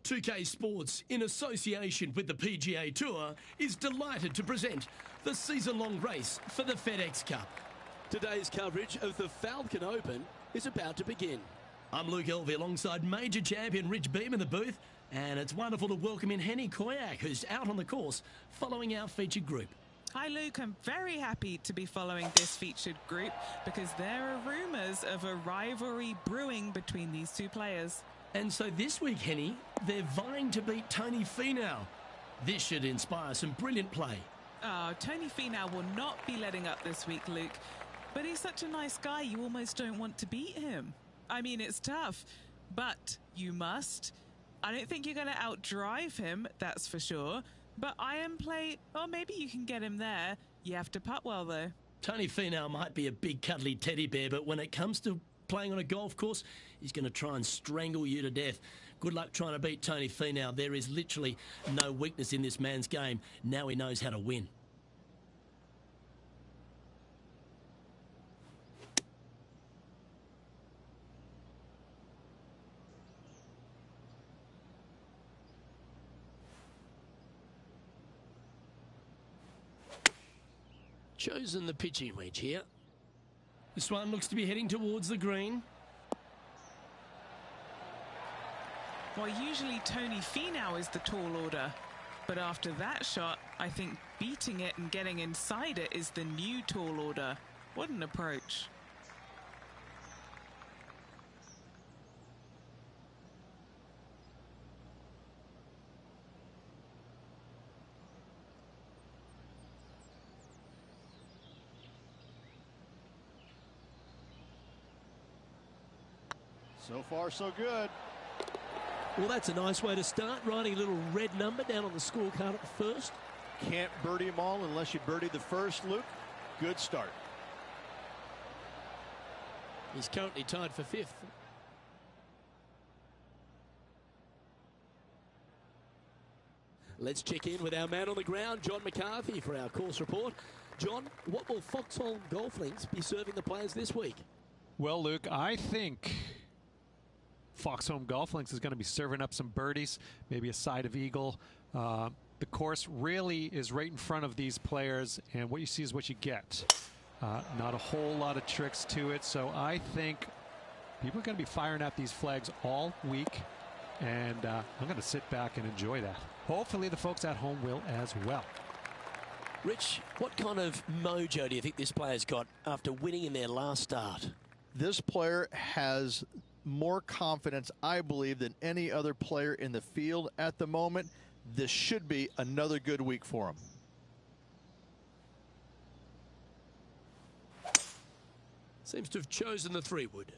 2K Sports, in association with the PGA Tour, is delighted to present the season-long race for the FedEx Cup. Today's coverage of the Falcon Open is about to begin. I'm Luke Elvey alongside major champion Rich Beam in the booth, and it's wonderful to welcome in Henny Koyak, who's out on the course following our featured group. Hi Luke, I'm very happy to be following this featured group because there are rumours of a rivalry brewing between these two players. And so this week, Henny, they're vying to beat Tony Finau. This should inspire some brilliant play. Oh, Tony Finau will not be letting up this week, Luke. But he's such a nice guy, you almost don't want to beat him. I mean, it's tough, but you must. I don't think you're going to outdrive him, that's for sure. But iron play, or maybe you can get him there. You have to putt well, though. Tony Finau might be a big cuddly teddy bear, but when it comes to playing on a golf course, he's going to try and strangle you to death. Good luck trying to beat Tony Finau. There is literally no weakness in this man's game. Now he knows how to win. Chosen the pitching wedge here. This one looks to be heading towards the green. Well, usually Tony Finau is the tall order, but after that shot, I think beating it and getting inside it is the new tall order. What an approach. So far, so good. Well, that's a nice way to start, writing a little red number down on the scorecard at the first. Can't birdie them all unless you birdie the first, Luke. Good start. He's currently tied for fifth. Let's check in with our man on the ground, John McCarthy, for our course report. John, what will Foxholm Golf Links be serving the players this week? Well, Luke, I think Foxholm Golf Links is going to be serving up some birdies, maybe a side of eagle. The course really is right in front of these players, and what you see is what you get. Not a whole lot of tricks to it, so I think people are going to be firing at these flags all week, and I'm going to sit back and enjoy that. Hopefully the folks at home will as well. Rich, what kind of mojo do you think this player's got after winning in their last start? This player has more confidence, I believe, than any other player in the field at the moment. This should be another good week for him. Seems to have chosen the 3-wood.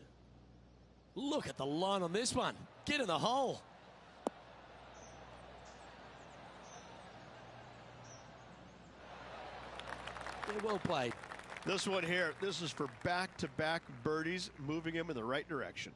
Look at the line on this one. Get in the hole. Yeah, well played. This one here, this is for back-to-back birdies, moving him in the right direction.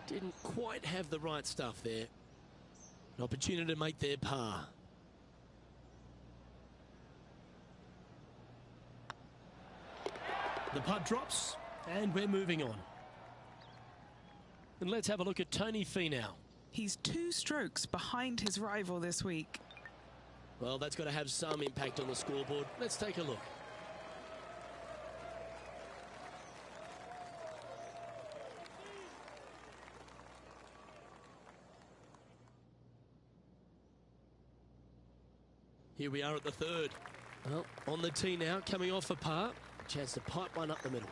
Didn't quite have the right stuff there. An opportunity to make their par. The putt drops, and we're moving on. And let's have a look at Tony Finau. He's 2 strokes behind his rival this week. Well, that's got to have some impact on the scoreboard. Let's take a look. Here we are at the third. Well, on the tee now, coming off a par. Chance to pipe one up the middle.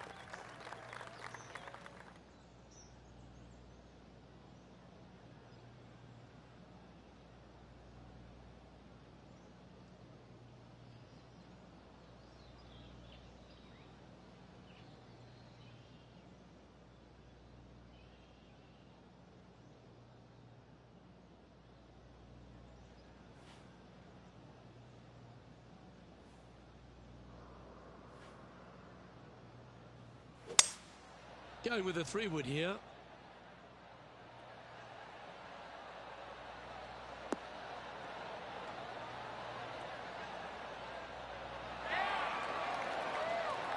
Going with a 3-wood here.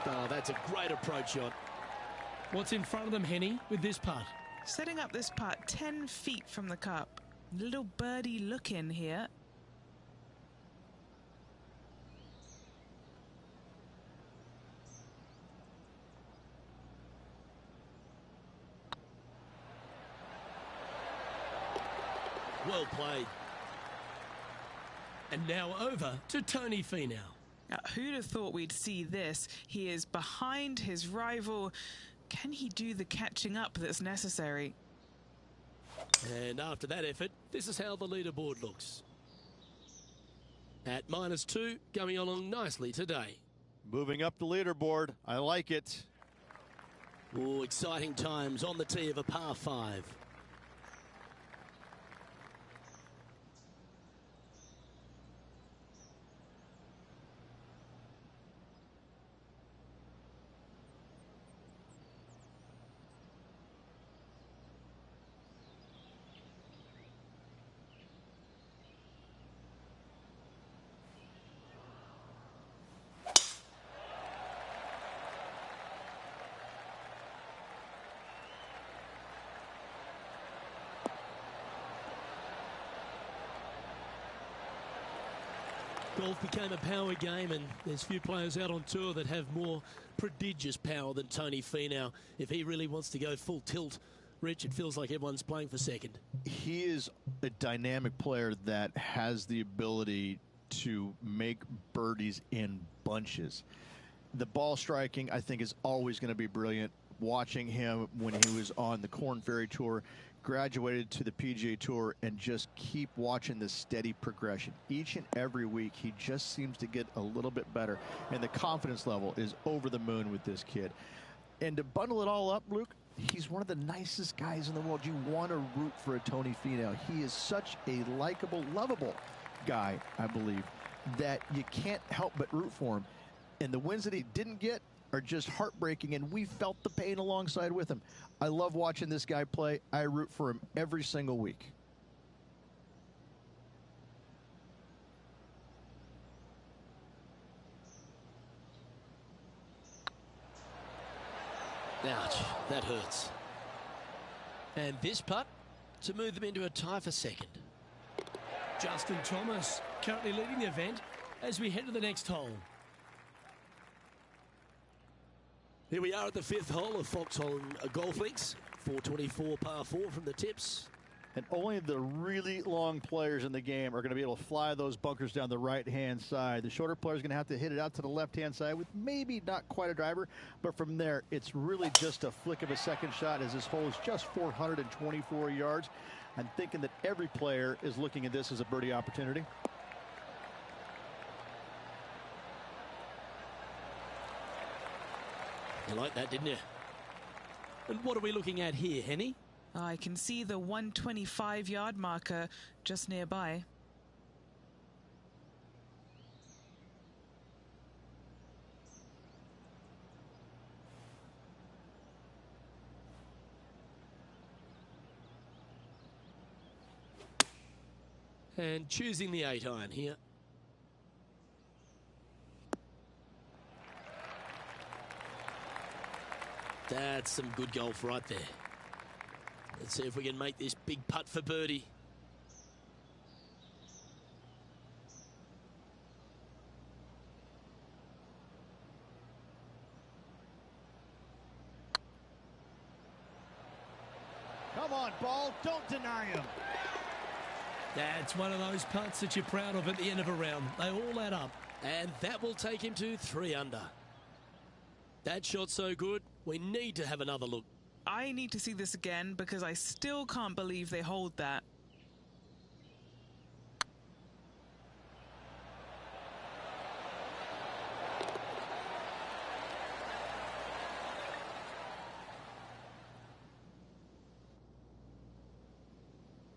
Oh, that's a great approach shot. What's in front of them, Henny, with this putt? Setting up this putt 10 feet from the cup. Little birdie look in here. Well played. And now over to Tony Finau. Now, who'd have thought we'd see this? He is behind his rival. Can he do the catching up that's necessary? And after that effort, this is how the leaderboard looks. At -2, going along nicely today. Moving up the leaderboard. I like it. Oh, exciting times on the tee of a par 5. Golf became a power game, and there's few players out on tour that have more prodigious power than Tony Finau. If he really wants to go full tilt, Rich, it feels like everyone's playing for second. He is a dynamic player that has the ability to make birdies in bunches. The ball striking, I think, is always going to be brilliant. Watching him when he was on the Korn Ferry Tour, graduated to the PGA Tour, and just keep watching the steady progression. Each and every week, he just seems to get a little bit better, and the confidence level is over the moon with this kid. And to bundle it all up, Luke, he's one of the nicest guys in the world. You want to root for a Tony Finau. He is such a likable, lovable guy, I believe, that you can't help but root for him. And the wins that he didn't get are just heartbreaking, and we felt the pain alongside with him. I love watching this guy play. I root for him every single week. Ouch, that hurts. And this putt to move them into a tie for second. Justin Thomas currently leading the event as we head to the next hole. Here we are at the 5th hole of Foxhole Golf Links. 424 par 4 from the tips. And only the really long players in the game are going to be able to fly those bunkers down the right-hand side. The shorter players are going to have to hit it out to the left-hand side with maybe not quite a driver, but from there, it's really just a flick of a second shot, as this hole is just 424 yards. I'm thinking that every player is looking at this as a birdie opportunity. You like that, didn't you? And what are we looking at here, Henny? I can see the 125-yard marker just nearby. And choosing the 8-iron here. That's some good golf right there. Let's see if we can make this big putt for birdie. Come on, ball. Don't deny him. That's one of those putts that you're proud of at the end of a round. They all add up. And that will take him to 3 under. That shot so good, we need to have another look. I need to see this again because I still can't believe they hold that.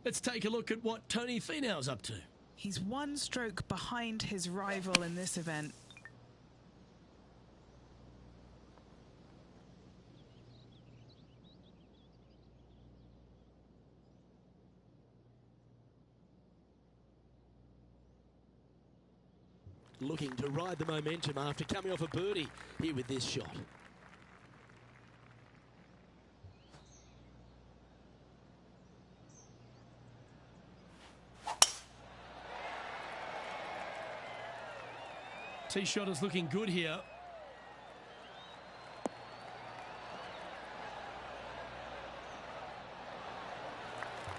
Let's take a look at what Tony Finau's up to. He's one stroke behind his rival in this event. looking to ride the momentum after coming off a birdie here with this shot. Tee shot is looking good here.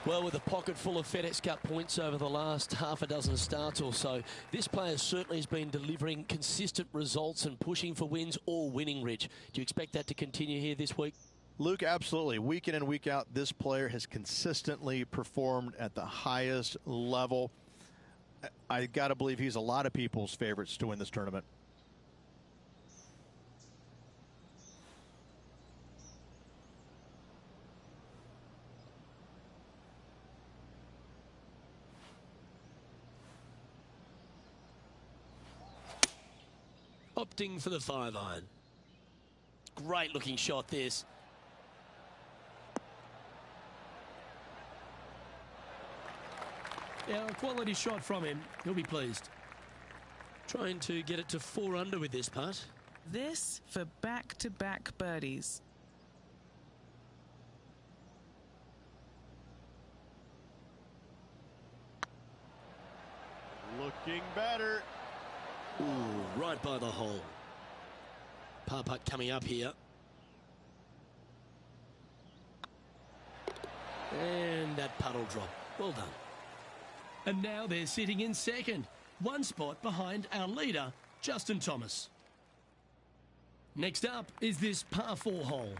Well, with a pocket full of FedEx Cup points over the last half a dozen starts or so, this player certainly has been delivering consistent results and pushing for wins or winning, Rich. Do you expect that to continue here this week? Luke, absolutely. Week in and week out, this player has consistently performed at the highest level. I got to believe he's a lot of people's favorites to win this tournament. Opting for the 5-iron. Great looking shot this. Yeah, a quality shot from him. He'll be pleased. Trying to get it to 4 under with this putt. This for back-to-back birdies. Looking better. Ooh, right by the hole. Par putt coming up here. And that putt will drop. Well done. And now they're sitting in second, one spot behind our leader, Justin Thomas. Next up is this par 4 hole.